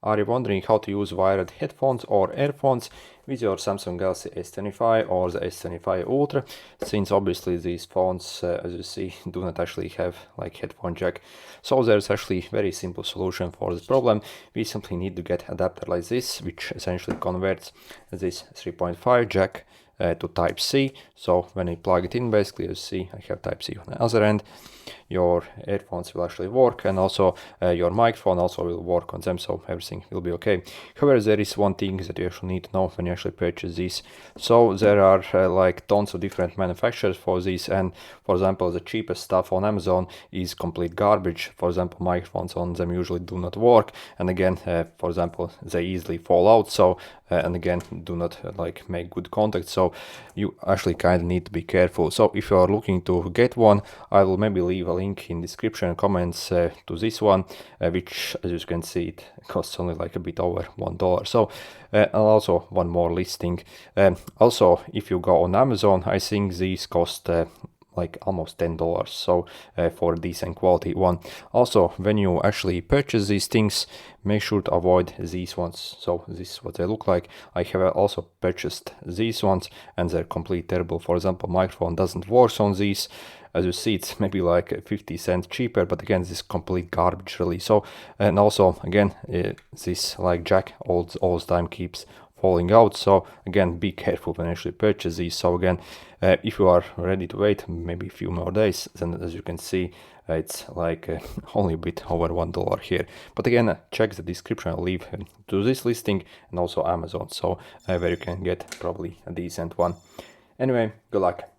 Are you wondering how to use wired headphones or earphones with your Samsung Galaxy S25 or the S25 Ultra? Since obviously these phones, as you see, do not actually have like headphone jack. So there's actually very simple solution for this problem. We simply need to get adapter like this, which essentially converts this 3.5 jack to Type-C. So when I plug it in, basically, you see I have Type-C on the other end. Your earphones will actually work, and also your microphone also will work on them, so everything will be okay. However, there is one thing that you actually need to know when you actually purchase these. So there are like tons of different manufacturers for these, and for example, the cheapest stuff on Amazon is complete garbage. For example, microphones on them usually do not work, and again, for example, they easily fall out. So and again, do not like make good contact. So you actually kind of need to be careful. So if you are looking to get one, I will maybe leave a link in description and comments to this one, which, as you can see, it costs only like a bit over $1. So and also one more listing. Also, if you go on Amazon, I think these cost like almost $10, so for a decent quality one. Also, when you actually purchase these things, make sure to avoid these ones. So this is what they look like. I have also purchased these ones, and they're completely terrible. For example, microphone doesn't work on these. As you see, it's maybe like 50 cents cheaper, but again, this is complete garbage really. So, and also again, this like jack all the time keeps falling out. So again, be careful when you actually purchase these. So again, if you are ready to wait maybe a few more days, then as you can see, it's like only a bit over $1 here. But again, check the description. I'll leave to this listing and also Amazon, so where you can get probably a decent one. Anyway, good luck.